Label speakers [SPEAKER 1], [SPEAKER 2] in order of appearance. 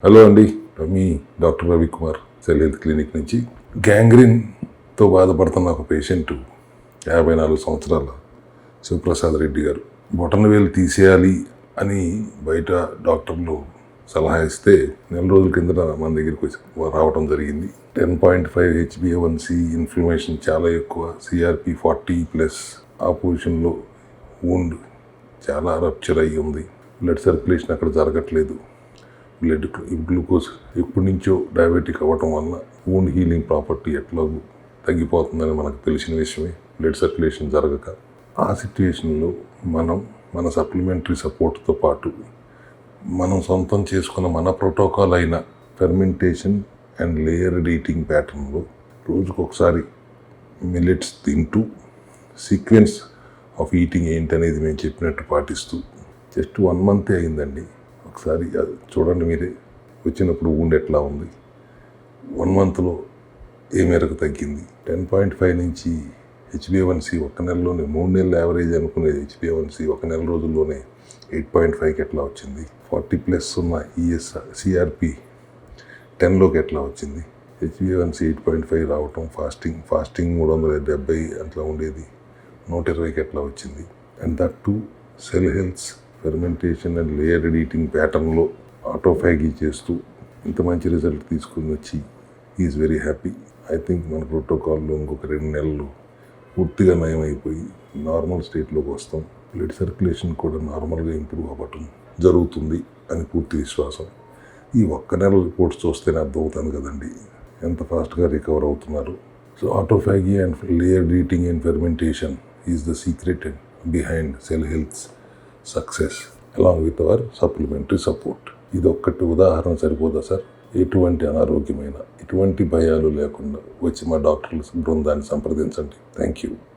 [SPEAKER 1] Hello అండి, మీ doctor Ravikumar cell health clinic నుంచి. గ్యాంగ్రీన్తో బాధపడుతున్న ఒక పేషెంట్ 54 సంవత్సరాల శివప్రసాద్ రెడ్డి గారు. బొటనవేలు తీసేయాలి అని బయట డాక్టర్లు సలహా ఇస్తే నెల రోజుల కిందట మన దగ్గరికి రావడం జరిగింది. 10.5 HbA1c, ఇన్ఫ్లమేషన్ చాలా ఎక్కువ, CRP 40+. ఆ పొజిషన్లో వూండ్ చాలా రప్చర్ అయ్యి ఉంది. బ్లడ్ సర్క్యులేషన్ అక్కడ జరగట్లేదు. బ్లడ్ గ్లూకోజ్ ఎప్పటి నుంచో డయాబెటిక్ అవ్వటం వల్ల వూండ్ హీలింగ్ ప్రాపర్టీ ఎట్లా తగ్గిపోతుందని మనకు తెలిసిన విషయమే. బ్లడ్ సర్క్యులేషన్ జరగక ఆ సిచ్యుయేషన్లో మన సప్లిమెంటరీ సపోర్ట్తో పాటు మనం సొంతం చేసుకున్న మన ప్రోటోకాల్ అయిన ఫెర్మెంటేషన్ అండ్ లేయర్డ్ ఈటింగ్ ప్యాటర్న్లో రోజుకు ఒకసారి మిల్లెట్స్ తింటూ సీక్వెన్స్ ఆఫ్ ఈటింగ్ ఏంటనేది మేము చెప్పినట్టు పాటిస్తూ జస్ట్ 1 month అయిందండి. ఒకసారి చూడండి మీరే, వచ్చినప్పుడు వూండ్ ఎట్లా ఉంది, 1 monthలో ఏ మేరకు తగ్గింది. 10.5 నుంచి HbA1c ఒక నెలలోనే, 3 నెలల యావరేజ్ అనుకునే HbA1c ఒక నెల రోజుల్లోనే 8.5కి ఎట్లా వచ్చింది. 40+ ఉన్న CRP 10లోకి ఎట్లా వచ్చింది. HbA1c 8.5 రావటం, ఫాస్టింగ్ 370 అట్లా ఉండేది 120కి ఎట్లా వచ్చింది. And that to cell health fermentation and layered eating ప్యాటర్న్లో ఆటోఫాగీ చేస్తూ ఇంత మంచి రిజల్ట్ తీసుకుని వచ్చి is very happy. I think మన ప్రోటోకాల్లో ఇంకొక 2 నెలలు పూర్తిగా నయం అయిపోయి నార్మల్ స్టేట్లోకి వస్తాం. బ్లడ్ సర్క్యులేషన్ కూడా నార్మల్గా ఇంప్రూవ్ అవ్వటం జరుగుతుంది అని పూర్తి విశ్వాసం. ఈ 1 నెల రిపోర్ట్స్ చూస్తేనే అర్థమవుతాను కదండి ఎంత ఫాస్ట్గా రికవర్ అవుతున్నారు. So autophagy and layered eating and fermentation is the secret behind cell health success along with our supplementary support. ఇది ఒక్కటి ఉదాహరణ సరిపోదా సార్? ఎటువంటి అనారోగ్యమైన, ఎటువంటి భయాలు లేకుండా వచ్చి మా డాక్టర్ల బృందాన్ని సంప్రదించండి. Thank you.